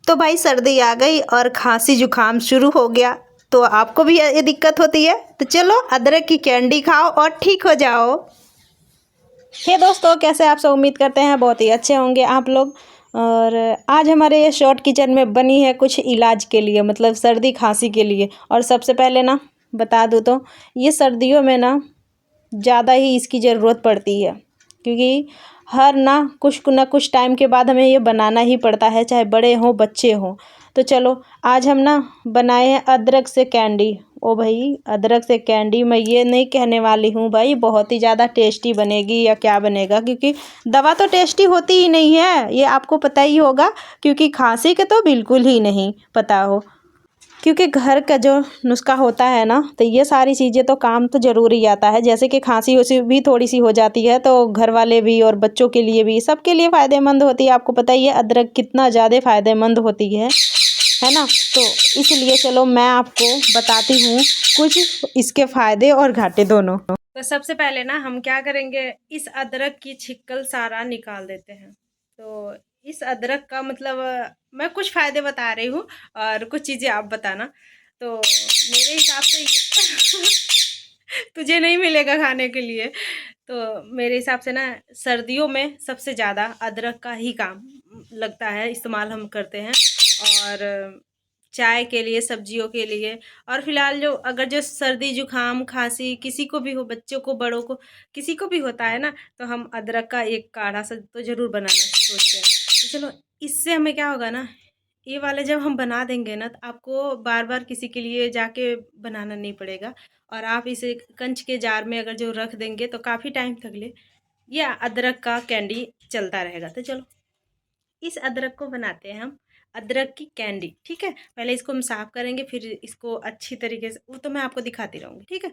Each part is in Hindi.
तो भाई सर्दी आ गई और खांसी जुकाम शुरू हो गया। तो आपको भी ये दिक्कत होती है तो चलो अदरक की कैंडी खाओ और ठीक हो जाओ। हे दोस्तों, कैसे आप सब? उम्मीद करते हैं बहुत ही अच्छे होंगे आप लोग। और आज हमारे ये शॉर्ट किचन में बनी है कुछ इलाज के लिए, मतलब सर्दी खांसी के लिए। और सबसे पहले ना बता दूँ तो ये सर्दियों में ना ज़्यादा ही इसकी ज़रूरत पड़ती है, क्योंकि हर ना कुछ टाइम के बाद हमें ये बनाना ही पड़ता है, चाहे बड़े हों बच्चे हों। तो चलो आज हम ना बनाए हैं अदरक से कैंडी। ओ भाई, अदरक से कैंडी मैं ये नहीं कहने वाली हूँ भाई बहुत ही ज़्यादा टेस्टी बनेगी या क्या बनेगा, क्योंकि दवा तो टेस्टी होती ही नहीं है, ये आपको पता ही होगा। क्योंकि खांसी के तो बिल्कुल ही नहीं पता हो, क्योंकि घर का जो नुस्खा होता है ना, तो ये सारी चीज़ें तो काम तो ज़रूर ही आता है। जैसे कि खांसी उसी भी थोड़ी सी हो जाती है तो घर वाले भी और बच्चों के लिए भी, सबके लिए फ़ायदेमंद होती है। आपको पता ही है अदरक कितना ज़्यादा फ़ायदेमंद होती है ना। तो इसलिए चलो मैं आपको बताती हूँ कुछ इसके फ़ायदे और घाटे दोनों। तो सबसे पहले ना हम क्या करेंगे, इस अदरक की छिक्कल सारा निकाल देते हैं। तो इस अदरक का मतलब मैं कुछ फ़ायदे बता रही हूँ और कुछ चीज़ें आप बताना। तो मेरे हिसाब से तुझे नहीं मिलेगा खाने के लिए। तो मेरे हिसाब से ना सर्दियों में सबसे ज़्यादा अदरक का ही काम लगता है, इस्तेमाल हम करते हैं। और चाय के लिए, सब्जियों के लिए। और फिलहाल अगर सर्दी जुकाम खांसी किसी को भी हो, बच्चों को बड़ों को किसी को भी होता है ना, तो हम अदरक का एक काढ़ा सा तो ज़रूर बनाना सोचते हैं। तो चलो इससे हमें क्या होगा ना, ये वाले जब हम बना देंगे ना तो आपको बार बार किसी के लिए जाके बनाना नहीं पड़ेगा। और आप इसे कंच के जार में अगर जो रख देंगे तो काफ़ी टाइम तक ले ये अदरक का कैंडी चलता रहेगा। तो चलो इस अदरक को बनाते हैं हम अदरक की कैंडी। ठीक है, पहले इसको हम साफ़ करेंगे, फिर इसको अच्छी तरीके से वो तो मैं आपको दिखाती रहूँगी। ठीक है,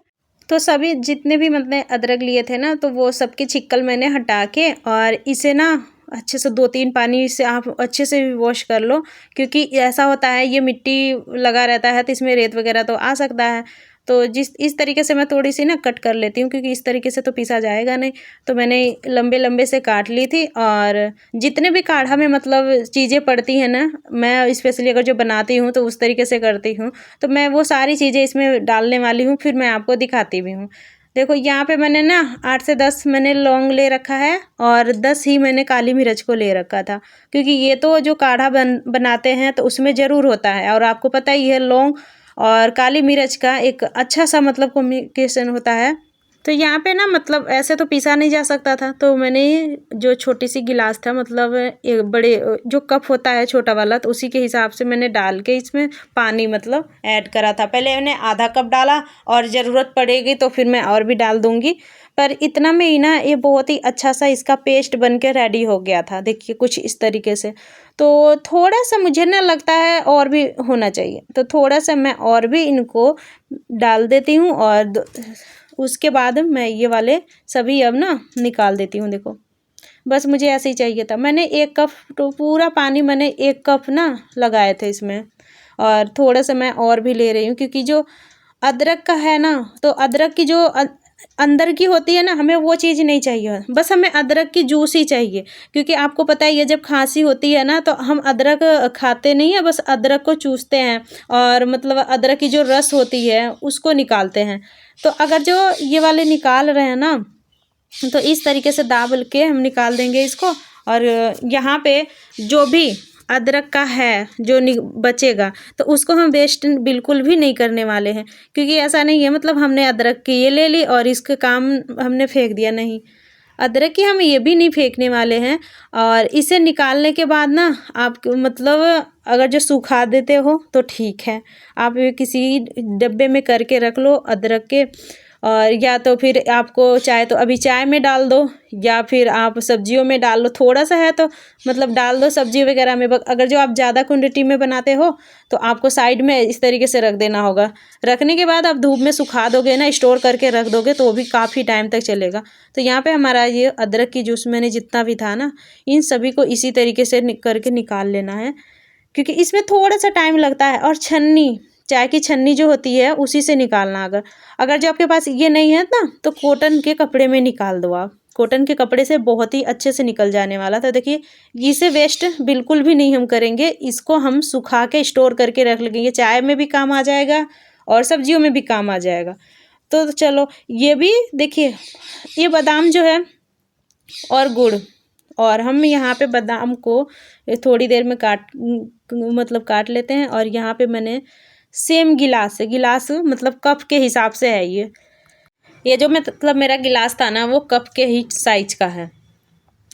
तो सभी जितने भी मतलब अदरक लिए थे ना, तो वो सबकी छिक्कल मैंने हटा के और इसे ना अच्छे से 2-3 पानी से आप अच्छे से वॉश कर लो। क्योंकि ऐसा होता है ये मिट्टी लगा रहता है तो इसमें रेत वगैरह तो आ सकता है। तो इस तरीके से मैं थोड़ी सी ना कट कर लेती हूँ, क्योंकि इस तरीके से तो पीसा जाएगा नहीं। तो मैंने लंबे लंबे से काट ली थी। और जितने भी काढ़ा में मतलब चीज़ें पड़ती हैं ना, मैं स्पेशली अगर जो बनाती हूँ तो उस तरीके से करती हूँ। तो मैं वो सारी चीज़ें इसमें डालने वाली हूँ, फिर मैं आपको दिखाती भी हूँ। देखो यहाँ पे मैंने ना 8 से 10 मैंने लौंग ले रखा है और 10 ही मैंने काली मिर्च को ले रखा था, क्योंकि ये तो जो काढ़ा बनाते हैं तो उसमें ज़रूर होता है। और आपको पता ही है लौंग और काली मिर्च का एक अच्छा सा मतलब कॉम्बिनेशन होता है। तो यहाँ पे ना मतलब ऐसे तो पीसा नहीं जा सकता था, तो मैंने जो छोटी सी गिलास था, मतलब एक बड़े जो कप होता है छोटा वाला, तो उसी के हिसाब से मैंने डाल के इसमें पानी मतलब ऐड करा था। पहले मैंने आधा कप डाला और ज़रूरत पड़ेगी तो फिर मैं और भी डाल दूँगी। पर इतना में ही ना ये बहुत ही अच्छा सा इसका पेस्ट बन के रेडी हो गया था। देखिए कुछ इस तरीके से। तो थोड़ा सा मुझे ना लगता है और भी होना चाहिए, तो थोड़ा सा मैं और भी इनको डाल देती हूँ। और उसके बाद मैं ये वाले सभी अब ना निकाल देती हूँ। देखो बस मुझे ऐसे ही चाहिए था। मैंने 1 कप तो पूरा पानी मैंने 1 कप ना लगाए थे इसमें। और थोड़ा सा मैं और भी ले रही हूँ, क्योंकि जो अदरक का है ना, तो अदरक की जो अंदर की होती है ना, हमें वो चीज़ नहीं चाहिए, बस हमें अदरक की जूस ही चाहिए। क्योंकि आपको पता ही है जब खांसी होती है ना, तो हम अदरक खाते नहीं है, बस अदरक को चूसते हैं और मतलब अदरक की जो रस होती है उसको निकालते हैं। तो अगर जो ये वाले निकाल रहे हैं ना, तो इस तरीके से दाब के हम निकाल देंगे इसको। और यहाँ पे जो भी अदरक का है जो बचेगा, तो उसको हम वेस्ट बिल्कुल भी नहीं करने वाले हैं। क्योंकि ऐसा नहीं है मतलब हमने अदरक की ये ले ली और इसके काम हमने फेंक दिया, नहीं। अदरक की हम ये भी नहीं फेंकने वाले हैं। और इसे निकालने के बाद ना आप मतलब अगर जो सुखा देते हो तो ठीक है, आप किसी डब्बे में करके रख लो अदरक के। और या तो फिर आपको चाहे तो अभी चाय में डाल दो, या फिर आप सब्जियों में डाल लो। थोड़ा सा है तो मतलब डाल दो सब्जी वगैरह में। अगर जो आप ज़्यादा क्वांटिटी में बनाते हो तो आपको साइड में इस तरीके से रख देना होगा। रखने के बाद आप धूप में सुखा दोगे ना, स्टोर करके रख दोगे, तो वो भी काफ़ी टाइम तक चलेगा। तो यहाँ पे हमारा ये अदरक की जूस मैंने जितना भी था ना, इन सभी को इसी तरीके से करके निकाल लेना है, क्योंकि इसमें थोड़ा सा टाइम लगता है। और छन्नी, चाय की छन्नी जो होती है उसी से निकालना। अगर जो आपके पास ये नहीं है ना, तो कॉटन के कपड़े में निकाल दो आप, कॉटन के कपड़े से बहुत ही अच्छे से निकल जाने वाला। तो देखिए इसे वेस्ट बिल्कुल भी नहीं हम करेंगे, इसको हम सुखा के स्टोर करके रख लेंगे, चाय में भी काम आ जाएगा और सब्जियों में भी काम आ जाएगा। तो चलो ये भी देखिए, ये बादाम जो है और गुड़, और हम यहाँ पे बादाम को थोड़ी देर में काट लेते हैं। और यहाँ पे मैंने सेम गिलास से, गिलास मतलब कप के हिसाब से है ये जो मतलब मेरा गिलास था ना वो कप के ही साइज का है।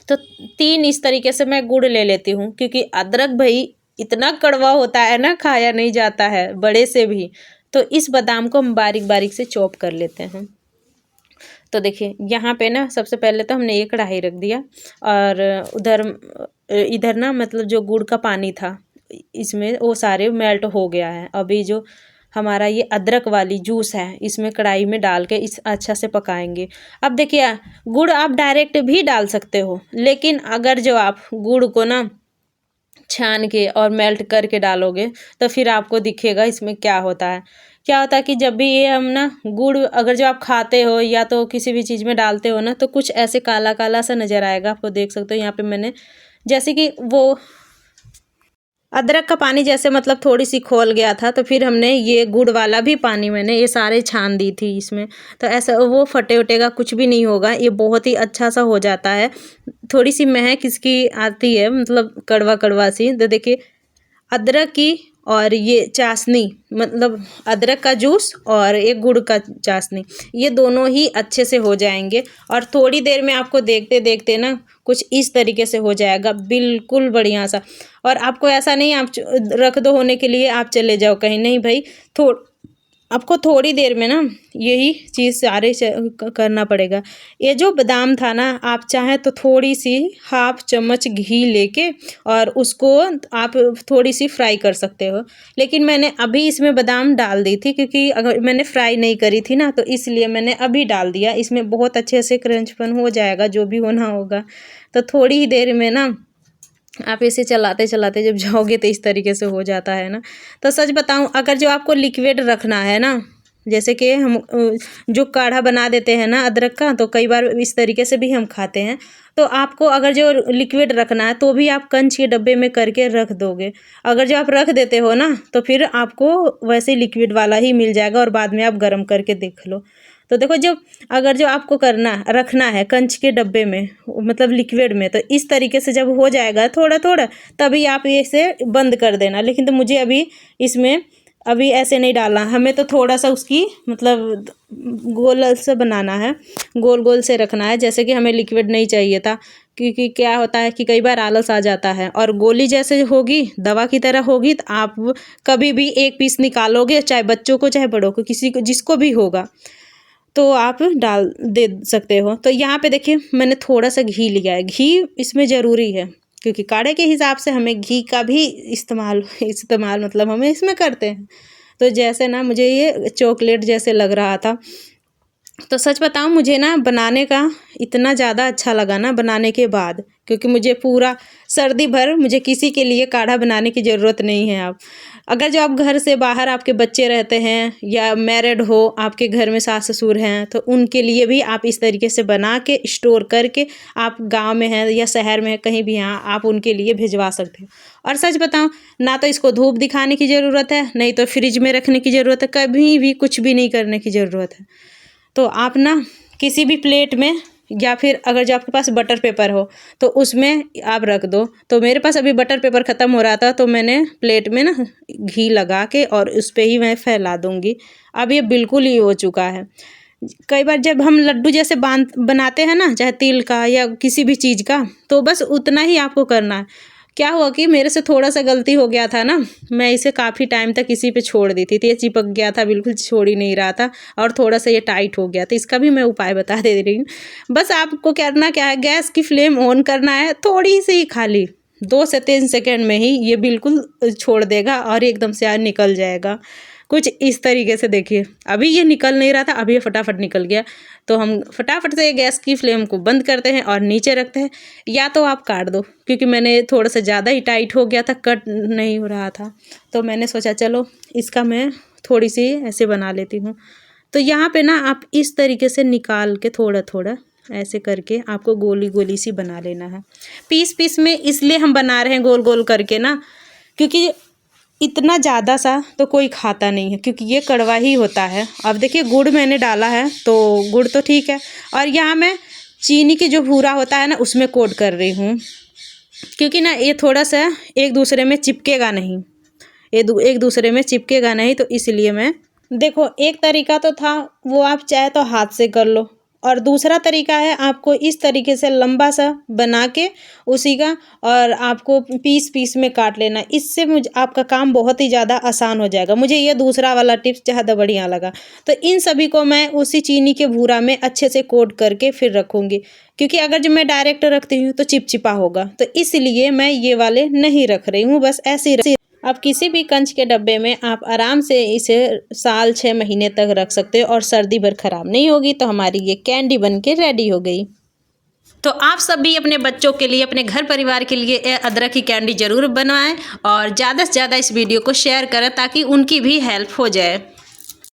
तो 3 इस तरीके से मैं गुड़ ले लेती हूँ, क्योंकि अदरक भाई इतना कड़वा होता है ना, खाया नहीं जाता है बड़े से भी। तो इस बादाम को हम बारीक बारीक से चॉप कर लेते हैं। तो देखिए यहाँ पे ना सबसे पहले तो हमने एक कढ़ाई रख दिया, और इधर ना मतलब जो गुड़ का पानी था इसमें वो सारे मेल्ट हो गया है। अभी जो हमारा ये अदरक वाली जूस है इसमें कढ़ाई में डाल के इस अच्छा से पकाएंगे। अब देखिए गुड़ आप डायरेक्ट भी डाल सकते हो, लेकिन अगर जो आप गुड़ को ना छान के और मेल्ट करके डालोगे तो फिर आपको दिखेगा इसमें क्या होता है। क्या होता है कि जब भी ये हम ना गुड़ अगर जो आप खाते हो या तो किसी भी चीज़ में डालते हो ना, तो कुछ ऐसे काला काला सा नज़र आएगा। आपको देख सकते हो यहाँ पे मैंने जैसे कि वो अदरक का पानी जैसे मतलब थोड़ी सी खोल गया था, तो फिर हमने ये गुड़ वाला भी पानी मैंने ये सारे छान दी थी इसमें। तो ऐसा वो फटे उटेगा कुछ भी नहीं होगा, ये बहुत ही अच्छा सा हो जाता है। थोड़ी सी महक इसकी आती है, मतलब कड़वा कड़वा सी। तो देखिए अदरक की और ये चाशनी, मतलब अदरक का जूस और एक गुड़ का चाशनी, ये दोनों ही अच्छे से हो जाएंगे। और थोड़ी देर में आपको देखते देखते ना कुछ इस तरीके से हो जाएगा, बिल्कुल बढ़िया सा। और आपको ऐसा नहीं आप रख दो होने के लिए आप चले जाओ कहीं, नहीं भाई, आपको थोड़ी देर में ना यही चीज़ सारे करना पड़ेगा। ये जो बादाम था ना, आप चाहें तो थोड़ी सी 1/2 चम्मच घी लेके और उसको आप थोड़ी सी फ्राई कर सकते हो। लेकिन मैंने अभी इसमें बादाम डाल दी थी, क्योंकि अगर मैंने फ्राई नहीं करी थी ना, तो इसलिए मैंने अभी डाल दिया। इसमें बहुत अच्छे से क्रंचपन हो जाएगा जो भी होना होगा। तो थोड़ी ही देर में ना आप इसे चलाते चलाते जब जाओगे तो इस तरीके से हो जाता है ना। तो सच बताऊं, अगर जो आपको लिक्विड रखना है ना, जैसे कि हम जो काढ़ा बना देते हैं ना अदरक का, तो कई बार इस तरीके से भी हम खाते हैं। तो आपको अगर जो लिक्विड रखना है तो भी आप कंच के डब्बे में करके रख दोगे। अगर जो आप रख देते हो ना, तो फिर आपको वैसे लिक्विड वाला ही मिल जाएगा और बाद में आप गर्म करके देख लो। तो देखो जब अगर जो आपको रखना है कंच के डब्बे में, मतलब लिक्विड में, तो इस तरीके से जब हो जाएगा थोड़ा थोड़ा, तभी आप इसे बंद कर देना। लेकिन तो मुझे अभी इसमें अभी ऐसे नहीं डालना, हमें तो थोड़ा सा उसकी मतलब गोल से बनाना है, गोल गोल से रखना है, जैसे कि हमें लिक्विड नहीं चाहिए था। क्योंकि क्या होता है कि कई बार आलस आ जाता है, और गोली जैसे होगी दवा की तरह होगी, तो आप कभी भी एक पीस निकालोगे, चाहे बच्चों को चाहे बड़ों को, किसी को जिसको भी होगा, तो आप डाल दे सकते हो। तो यहाँ पे देखिए मैंने थोड़ा सा घी लिया है, घी इसमें ज़रूरी है, क्योंकि काढ़े के हिसाब से हमें घी का भी इस्तेमाल मतलब हमें इसमें करते हैं। तो जैसे ना मुझे ये चॉकलेट जैसे लग रहा था। तो सच बताऊं, मुझे ना बनाने का इतना ज़्यादा अच्छा लगा ना बनाने के बाद, क्योंकि मुझे पूरा सर्दी भर मुझे किसी के लिए काढ़ा बनाने की ज़रूरत नहीं है। आप अगर जो आप घर से बाहर आपके बच्चे रहते हैं या मैरिड हो, आपके घर में सास ससुर हैं, तो उनके लिए भी आप इस तरीके से बना के स्टोर करके, आप गांव में हैं या शहर में कहीं भी हैं, आप उनके लिए भिजवा सकते हो। और सच बताऊं, ना तो इसको धूप दिखाने की ज़रूरत है, नहीं तो फ्रिज में रखने की ज़रूरत है, कभी भी कुछ भी नहीं करने की ज़रूरत है। तो आप ना किसी भी प्लेट में, या फिर अगर जो आपके पास बटर पेपर हो तो उसमें आप रख दो। तो मेरे पास अभी बटर पेपर ख़त्म हो रहा था, तो मैंने प्लेट में ना घी लगा के और उस पर ही मैं फैला दूँगी। अब ये बिल्कुल ही हो चुका है। कई बार जब हम लड्डू जैसे बनाते हैं ना, चाहे तिल का या किसी भी चीज़ का, तो बस उतना ही आपको करना है। क्या हुआ कि मेरे से थोड़ा सा गलती हो गया था ना, मैं इसे काफ़ी टाइम तक इसी पे छोड़ दी थी, तो ये चिपक गया था, बिल्कुल छोड़ ही नहीं रहा था, और थोड़ा सा ये टाइट हो गया। तो इसका भी मैं उपाय बता दे रही हूँ। बस आपको करना क्या है, गैस की फ्लेम ऑन करना है, थोड़ी सी खाली 2 से 3 सेकेंड में ही ये बिल्कुल छोड़ देगा और एकदम से निकल जाएगा। कुछ इस तरीके से देखिए, अभी ये निकल नहीं रहा था, अभी ये फटाफट निकल गया। तो हम फटाफट से गैस की फ्लेम को बंद करते हैं और नीचे रखते हैं। या तो आप काट दो, क्योंकि मैंने थोड़ा सा ज़्यादा ही टाइट हो गया था, कट नहीं हो रहा था, तो मैंने सोचा चलो इसका मैं थोड़ी सी ऐसे बना लेती हूँ। तो यहाँ पे ना आप इस तरीके से निकाल के थोड़ा थोड़ा ऐसे करके आपको गोली गोली सी बना लेना है। पीस पीस में इसलिए हम बना रहे हैं गोल गोल करके ना, क्योंकि इतना ज़्यादा सा तो कोई खाता नहीं है, क्योंकि ये कड़वा ही होता है। अब देखिए गुड़ मैंने डाला है तो गुड़ तो ठीक है, और यहाँ मैं चीनी की जो भूरा होता है ना उसमें कोट कर रही हूँ, क्योंकि ना ये थोड़ा सा एक दूसरे में चिपकेगा नहीं, ये एक दूसरे में चिपकेगा नहीं, तो इसलिए मैं देखो एक तरीका तो था वो आप चाहे तो हाथ से कर लो, और दूसरा तरीका है आपको इस तरीके से लंबा सा बना के उसी का और आपको पीस पीस में काट लेना। इससे मुझे आपका काम बहुत ही ज़्यादा आसान हो जाएगा। मुझे ये दूसरा वाला टिप्स ज़्यादा बढ़िया लगा। तो इन सभी को मैं उसी चीनी के भूरा में अच्छे से कोट करके फिर रखूँगी, क्योंकि अगर जब मैं डायरेक्ट रखती हूँ तो चिपचिपा होगा, तो इसलिए मैं ये वाले नहीं रख रही हूँ, बस ऐसे ही। अब किसी भी कंच के डब्बे में आप आराम से इसे साल 6 महीने तक रख सकते हो और सर्दी भर ख़राब नहीं होगी। तो हमारी ये कैंडी बन के रेडी हो गई। तो आप सब भी अपने बच्चों के लिए, अपने घर परिवार के लिए अदरक की कैंडी ज़रूर बनवाएं और ज़्यादा से ज़्यादा इस वीडियो को शेयर करें ताकि उनकी भी हेल्प हो जाए।